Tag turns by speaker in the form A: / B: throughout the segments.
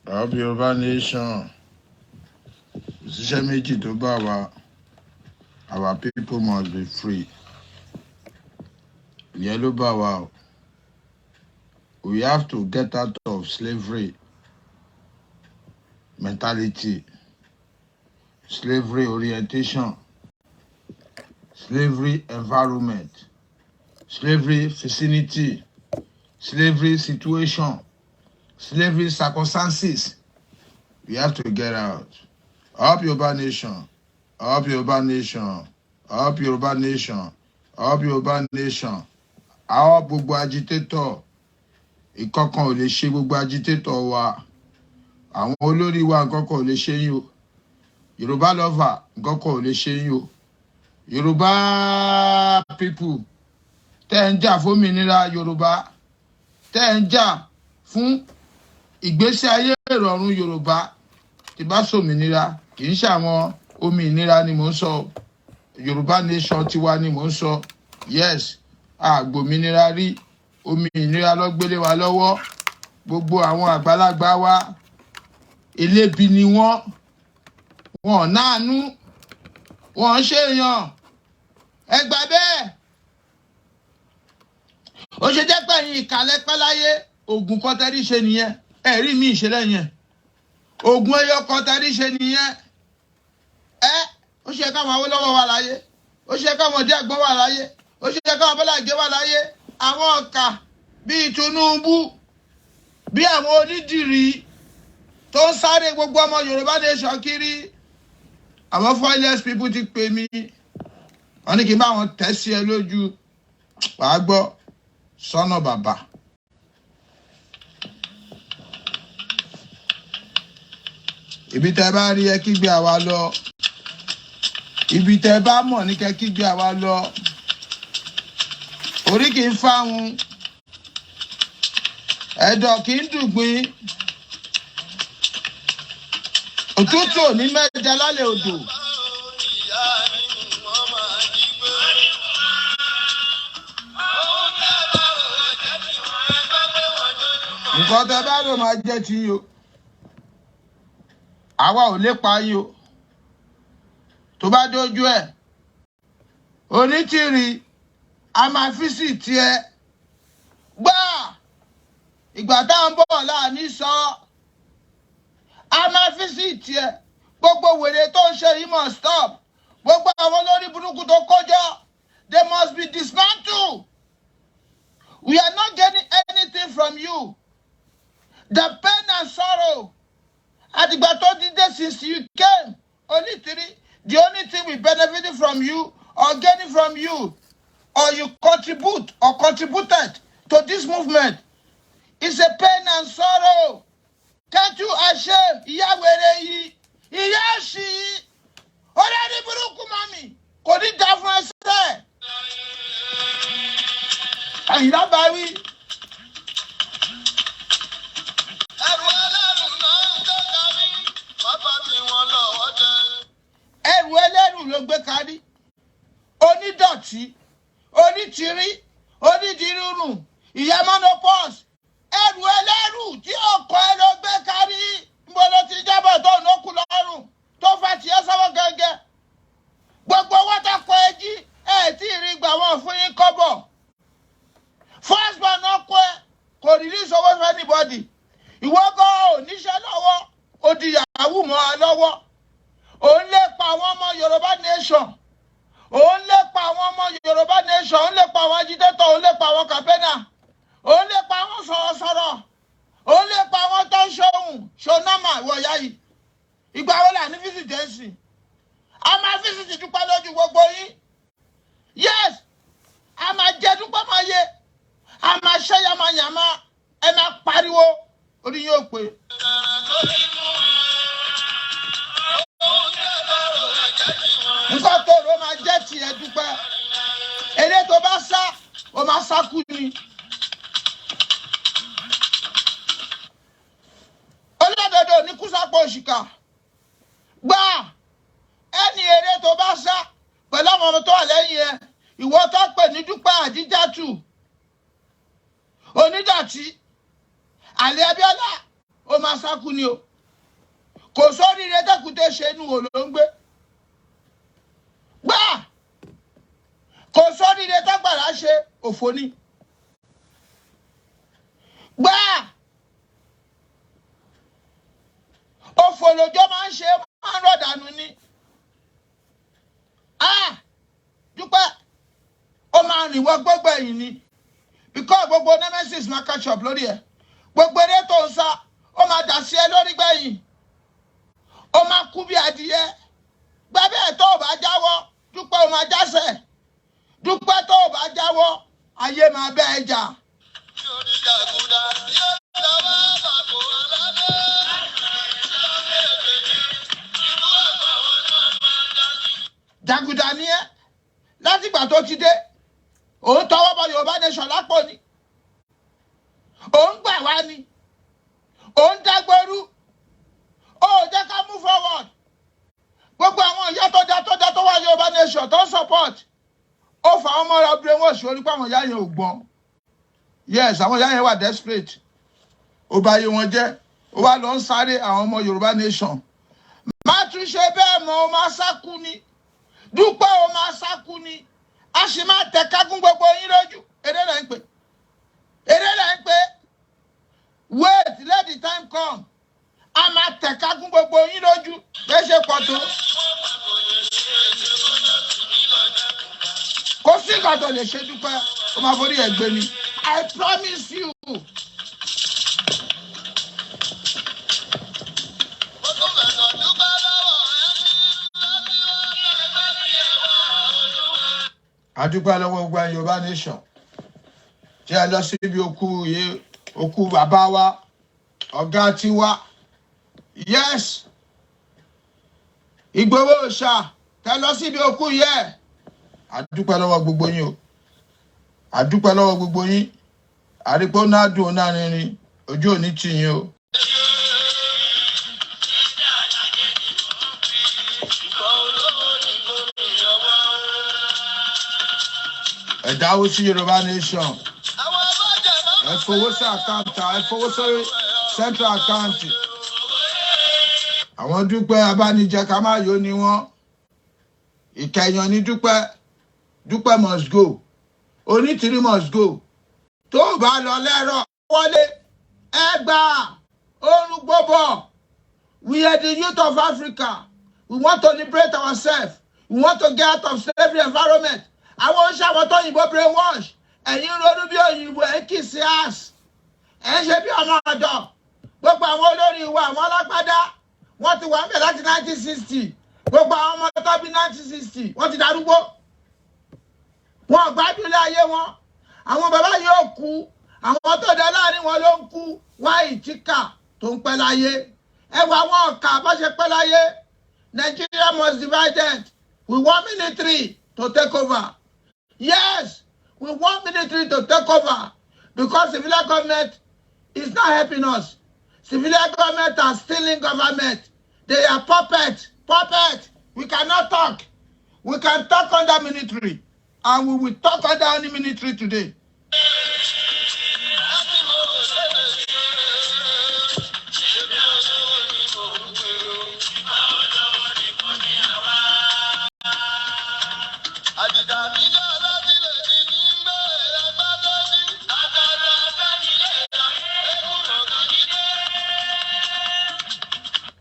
A: Help Yoruba nation. Our people must be free. Yoruba, we have to get out of slavery mentality, slavery orientation, slavery environment, slavery vicinity, slavery situation, slavery circumstances. We have to get out. Help Yoruba nation. Help Yoruba nation. Help Yoruba nation. Help Yoruba nation. Our gbogbo agitator. Ìkọ̀kan ò lè ṣe gbogbo agitator wa. Àwọn olórí wa ìkọ̀kan ò lè ṣe yín o. Yoruba lover ìkọ̀kan ò lè ṣe yín o. Yoruba people. Tẹ́ ń jà fún òmìnira Yorùbá. Tẹ́ ń jà fún ìgbésí ayé ìrọ̀rùn Yorùbá. Tí bá sòmìnira kì í ṣàwọn òmìnira ni mò ń sọ. Yoruba nation tiwa ni mò ń sọ. Yes, àgbòmìnira rí. Òmìnira ló gbélé wa lọ́wọ́. Gbogbo àwọn àgbàlagbà wa elébi ni wọ́n náànú. Wọ́n ṣèyàn. Ẹ gbà bẹ́ẹ̀. Ó ṣe jẹ́ pé ẹ̀yin ìkàlẹ̀ pẹ́ láyé. Ògùn kan tẹ́rí ṣe nìyẹn. Ẹ̀rí mi ìṣẹ̀lẹ̀ yẹn. Ògùn ẹyọ kan tẹ́rí ṣe nìyẹn. Ó ṣe káwọn Awólọ́wọ̀ wà láyé. Ó ṣe káwọn Díàgbọ́n wà láyé. Ó ṣe káwọn Bọ́lá Ìgè wà láyé. Àwọn ọ̀kà bíi Tinubu, bí àwọn onídìrí tó ń sáré gbogbo ọmọ Yorùbá nation kiri. Àwọn foreigners people ti pè mí. Wọ́n ní kí n bá wọn tẹ̀ sí ẹ lójú. Wàá gbọ́ sọ́nà bàbá. Ibi tẹ́ bá rí ẹ kígbe àwa lọ. Ibi tẹ́ bá mọ̀ ní kẹ́ kígbe àwa lọ. Orí kì í fáwọn. Ẹ̀dọ̀ kì í dùgbìn. Òtútù ò ní mẹ́ja lálẹ́ odò. Nǹkan tẹ́ bá rò máa jẹ́ ti yín o. Àwa ò lépa yín o. Tó bá dójú ẹ̀. Onítìrí a máa fi sí tiẹ̀. Gbà ìgbà tá à ń bọ̀ láàní sọ. A máa fi sí tiẹ̀. Gbogbo wèrè tó ń ṣe yìí must stop. Gbogbo àwọn olórí burúkú tó kọjá. They must be dismantled. We are not getting anything from you. The pain and sorrow. Àtìgbà tó dídé since you came. Onítìrí, the only thing we benefited from you or gaining from you or you contribute or contributed to this movement is a pain and sorrow. Can't you ashamed? Ìyá wèrè yìí. Ìyá ṣì yìí. Ọ̀rẹ́ni burúkú mami. Kò ní dá fún ẹsẹ̀. Àyìnlá bá wí. Ẹrù ẹlẹ́rù ló gbé kárí. Onídọ̀tí. Onítìrí. Onídìrúrùn. Ìyá monopause. Ẹrù ẹlẹ́rù tí ọkọ̀ ẹ ló gbé kárí. Mo lọ ti jábọ̀ tó nókù lọ́rùn. Tó fà tiẹ̀ sọ́wọ́ gẹ́gẹ́. Gbogbo owó tó kọ ẹjí. Tí ìrìn gbà wọ́n fún yín kọ́bọ̀. First born ọkọ ẹ kò release owó for anybody. Ìwọ gan ò níṣẹ́ lọ́wọ́. Ó di yahoo mọ́ ọ lọ́wọ́. Ó ń lépa àwọn ọmọ Yorùbá nation. Ó ń lépa àwọn ọmọ Yorùbá nation. Ó ń lépa àwọn agitator. Ó ń lépa àwọn campaigner. Ó ń lépa àwọn sọ̀rọ̀sọ̀rọ̀. Ó ń lépa àwọn tó ń ṣohun. Ṣonama ìwọ̀ya yìí. Ìgbà wo là ní físìtì ẹ̀ sìn? A máa físìtì Dúpẹ́ lójú gbogbo yín. Yes! A máa jẹ Dúpẹ́ máa yé. A máa ṣe yamayama. Ẹ máa pariwo. Orí yóò pé. Nǹkan tó ló máa jẹ́ tiẹ̀ Dúpẹ́. Eré tó bá sá, ó máa sá kú ni. Olódodo ní kúsápọ̀ òṣìkà. Gbà ẹni eré tó bá sá pẹ̀lú àwọn ọmọ tó wà lẹ́yìn ẹ̀. Ìwọ tó pè ní Dúpẹ́ Àdíjàtù. Onídọ̀tí. Àlẹ́ Abíọ́lá. ó máa sákú ni o. Kò sóríire tẹ́kùté ṣe inú wo ló ń gbé. Gbà! Kò sóríire tẹ́gbàrá ṣe òfò ni. Gbà! Òfò lòjọ́ máa ń ṣe máa ń rọ̀dànù ni. Dúpẹ́ ó máa rìn wọ gbogbo ẹ̀yìn ni. Because gbogbo nemesis máa catch up lórí ẹ̀. Gbogbo eré tó ń sá ó máa dà sí ẹ lórí gbẹ̀yìn. Ó máa kú bí adìyẹ. Gbàgbé ẹ̀ tó o bá jáwọ́, Dúpẹ́ ó máa jásẹ̀. Dúpẹ́ tó o bá jáwọ́, ayé máa bẹ́ ẹ jà. Jàgùdà ni ẹ́ látìgbà tó ti dé. Òun tọwọ́ bọ Yorùbá nation lápò ni. Òun gbà wá ni. Òun dágbórú. Ó jẹ́ ká move forward. Gbogbo àwọn ìyá tó dá tó wá Yorùbá nation tó support. Ó fa ọmọ rẹ̀ brainwash orí pé àwọn ìyá yẹn ò gbọ́n. Yes, àwọn ìyá yẹn wà desperate. Ó bà yé wọn jẹ́. Ó wá lọ ń sáré àwọn ọmọ Yorùbá nation. Má tún ṣe bẹ́ẹ̀ mọ́, ó máa sákú ni. Dúpẹ́ ó máa sákú ni. A sì máa tẹ̀ka gún gbogbo yín lójú. Eré lẹ́ ń pè. Eré lẹ́ ń pè. Wait, let the time come. A máa tẹ̀ka gún gbogbo yín lójú. Bẹ́ẹ̀ ṣe pọ̀ tó. Kò sí nǹkan tó lè ṣe Dúpẹ́. Ó máa forí ẹ̀ gbé ni. I promise you. A dúpẹ́ lọ́wọ́ gbogbo Yorùbá nation. Tí a lọ síbi òkú bàbá wa, ọ̀gá tiwa. Yes. Ìgbòho Òòṣà, tẹ́ lọ síbi òkú yẹ. A dúpẹ́ lọ́wọ́ gbogbo yín o. A dúpẹ́ lọ́wọ́ gbogbo yín. Àrípò náà dùn náà rinrin. Ojú òní tì yín o. Ẹ dáwó sí Yorùbá nation. Ẹ fowó sí àkáǹtì, ẹ fowó sí central account. Àwọn Dúpẹ́ abánijẹ ká má yó ni wọ́n. Ìkẹyàn ni Dúpẹ́. Dúpẹ́ must go. Onitiro must go. Tó bá lọ lẹ́rọ̀ wọlé. Ẹ gbà orun gbogbo. We are the youth of Africa. We want to liberate ourselves. We want to get out of slavery environment. Àwọn oṣù àwọn tó yìnbọn brainwash. Ẹ̀yin ronú bí òyìnbó ẹ̀ kì í sí ass. Ẹ̀ ń ṣe bí ọmọ ọ̀dọ́. Gbogbo àwọn olórí wa àwọn alágbádá. Wọ́n ti wà ń bẹ̀ láti 1960. Gbogbo àwọn ọmọ tó bí 1960. Wọ́n ti darúgbó. Wọ́n gbádùn ilé ayé wọn. Àwọn bàbá yóò kú. Àwọn tó dá láàrin wọn ló ń kú. Wá ìtìkà tó ń pẹ́ láyé. Ẹ wà àwọn ọ̀kà bá ṣe pẹ́ láyé. Nigeria must divide. We want military to take over. Yes, we want military to take over because civilian government is not helping us. Civilian government are stealing government. They are puppet. We cannot talk. We can talk under military. And we will talk under any military today.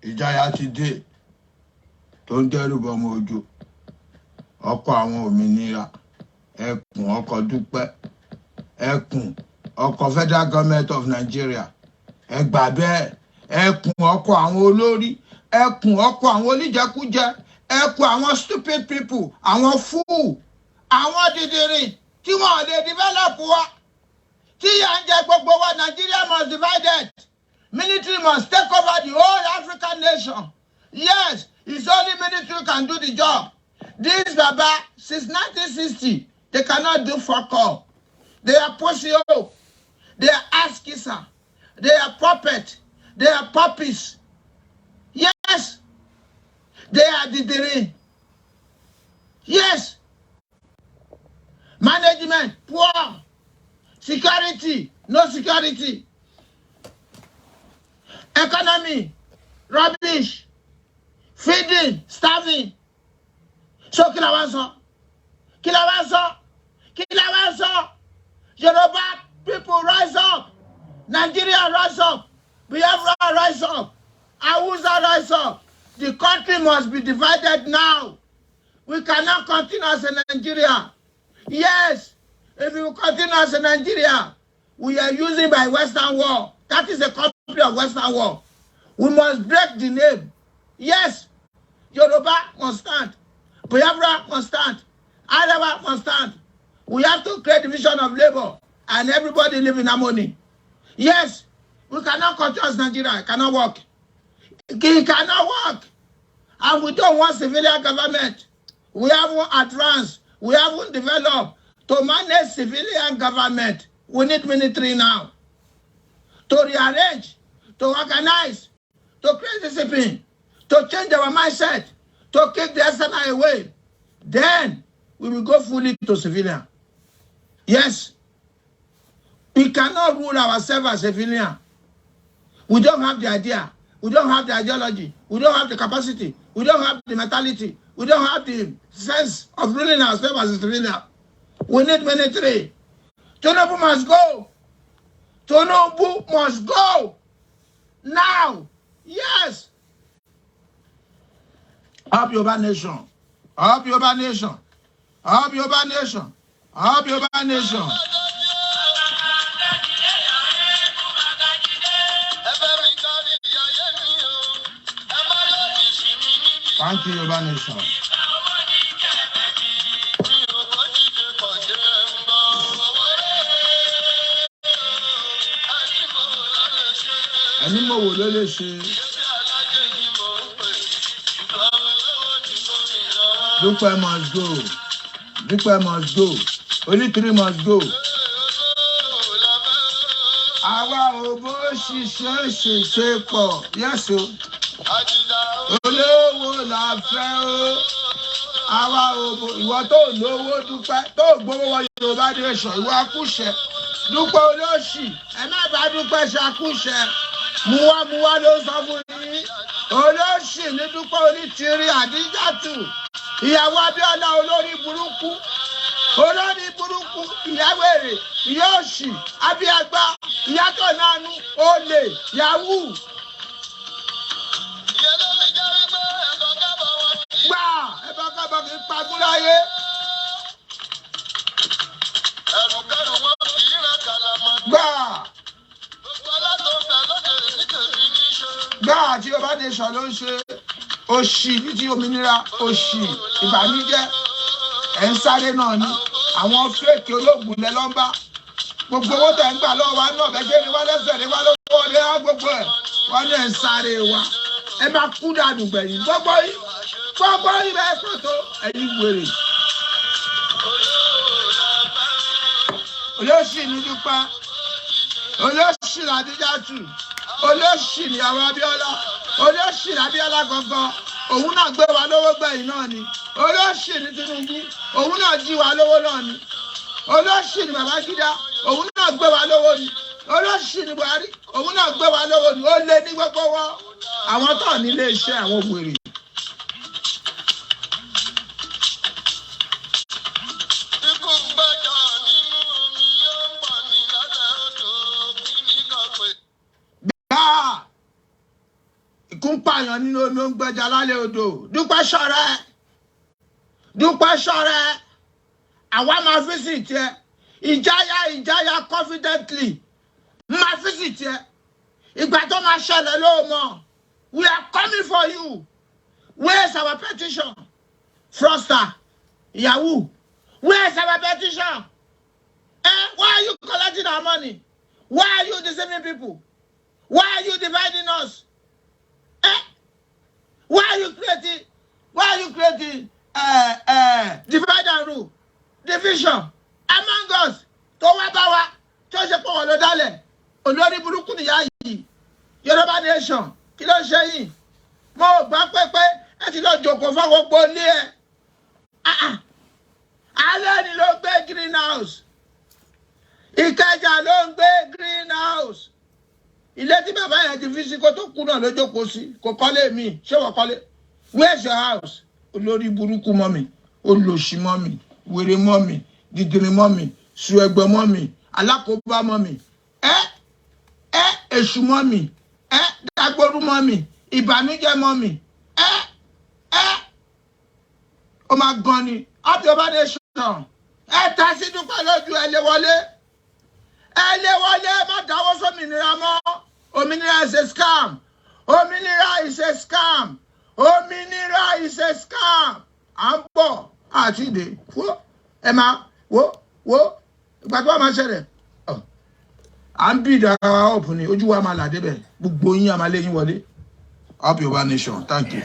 A: Ijaya ti dé tó ń dẹ́rù bọmọ ojú. Ọkọ̀ àwọn òmìnira. Ẹkùn ọkọ̀ Dúpẹ́. Ẹkùn ọkọ̀ Federal Government of Nigeria. Ẹ gbà bẹ́ẹ̀. Ẹkùn ọkọ̀ àwọn olórí. Ẹkùn ọkọ̀ àwọn oníjẹkújẹ. Ẹkùn àwọn stupid people. Àwọn fool. Àwọn dìdìrì tí wọ́n lè develop wa. Tí yà ń jẹ gbogbo wa, Nigeria must divide. Military must take over the whole African nation. Yes, it's only military can do the job. This Baba, since 1960, they cannot do fuck all. They are pussy. They are ass kisser. They are puppet. They are puppies. Yes, they are didiri. Yes, management, poor. Security, no security. economy, rubbish, feeding, starving. So kí la wá sọ? Kí la wá sọ? Kí la wá sọ? Yoruba people rise up. Nigeria rise up. Biafra rise up. Hausa rise up. The country must be divided now. We cannot continue as a Nigeria. Yes, if we continue as a Nigeria, we are using by Western world. That is a copy of Western world. We must break the name. Yes, Yoruba must stand. Biafra must stand. Araba must stand. We have to create division of labor and everybody live in harmony. Yes, we cannot continue as Nigeria. It cannot work. It cannot work. And we don't want civilian government. We haven't advanced. We haven't developed to manage civilian government. We need military now. To rearrange, to organize, to create discipline, to change our mindset, to keep the SNI away. Then we will go fully to civilian. Yes. We cannot rule ourselves as civilian. We don't have the idea. We don't have the ideology. We don't have the capacity. We don't have the mentality. We don't have the sense of ruling ourselves as a civilian. We need military. Tinubu must go. Tinubu must go. Now. Yes. Up Yoruba nation. Up Yoruba nation. Up Yoruba nation. Up Yoruba nation. Thank you, Yoruba nation. Ẹni mo wò ló lè ṣe. Dupe must go. Dupe must go. Onitiro must go. Àwa ò bó ṣiṣẹ́ pọ̀. Yes o. Olówó la fẹ́ o. Àwa ò bó ìwọ tó lówó Dúpẹ́ tó gbowó wọ Yorùbá nation ìwọ akúṣẹ̀. Dúpẹ́ olóṣì ẹ má bá Dúpẹ́ ṣakúṣẹ̀. Muwa ló sọ fún yín. Olóṣì ní Dúpẹ́ Onítìrí Àdíjàtù. Ìyàwó Abíọ́lá olórí burúkú. Olórí burúkú ìyàwó èrè ìyá òṣì abíagbá ìyá tó nánú olè yahoo. Gbà ẹ̀bọ̀ kábọ̀ kì í pagún láyé. Gbà tí Yorùbá nation ló ń ṣe òṣì ní ti òmìnira òṣì ìbànújẹ́ ẹ̀ ń sáré náà ni àwọn fẹ́ẹ̀kì olóògùn lẹ ló ń bá gbogbo owó tẹ̀ ń gbà lọ́wọ́ wa náà bẹ́ẹ̀ ni wọ́n lẹ́sẹ̀ ní wọ́n lọ́wọ́ ní wọ́n gbogbo ẹ̀ wọ́n ní ẹ̀ ń sáré wa ẹ máa kú dànù gbẹ̀yìn gbogbo yìí bẹ́ẹ̀ pàtó ẹ̀yìn wèrè. Olóṣì ní Dúpẹ́ olóṣì ní Àdíjàtù olóṣì ní àwọn Abíọ́lá olóṣì ní Abíọ́lá gangan òun náà gbé wa lówó gbẹ̀yìn náà ni olóṣì ní Tinubu òun náà jí wa lówó náà ni olóṣì ní Babangida òun náà gbé wa lówó ni olóṣì ní Buhari òun náà gbé wa lówó ni ó lé ní gbogbo wọn àwọn tó nílé iṣẹ́ àwọn wèrè. Ikún pààyàn nínú omi ó ń gbẹja lálẹ́ odò. Dúpẹ́ ṣọ́rẹ́ àwa máa visit ẹ Ijaya confidently máa visit ẹ ìgbà tó máa ṣẹlẹ̀ ló mọ̀ we are coming for you. Where is our petition? Froster Yahoo, where is our petition? Why are you collecting our money? Why are you deceiving people? Why are you dividing us? Why are you creating divide and rule, division among us? Tó wá bá wa tó ṣe pọ̀ wọ́n ló dálẹ̀ olórí burúkú nìyá yìí Yorùbá nation kí ló ṣe yìí mo gbà pé ẹ ti lọ jókòó fún gbogbo ilé ẹ alẹ́ ni ló gbé greenhouse Ìkẹjà ló ń gbé greenhouse ilé tí bàbá yẹn ti fi sí kó tó kú náà ló jókòó sí kò kọ́lé mi ṣé wọ́n kọ́lé where's your house olórí burúkú mọ́ mi olòṣì mọ́ mi wèrè mọ́ mi dìdìrì mọ́ mi su ẹgbẹ́ mọ́ mi alákòóbá mọ́ mi èṣù mọ́ mi dàgbòrú mọ́ mi ìbànújẹ́ mọ́ mi ó máa gan ni up your body nation ta sí Dúpẹ́ lójú ẹ lé wọlé má dáwọ́ sómìnira mọ́ òmìnira is a scam òmìnira is a scam òmìnira is a scam à ń bọ̀ àti ìdè fún ẹ máa wo ìgbà tó wà máa ṣẹlẹ̀ à ń bí ìdára ọ̀pù ni ojú wa máa là débẹ̀ gbogbo yín a máa lé yín wọlé up your nation thank you.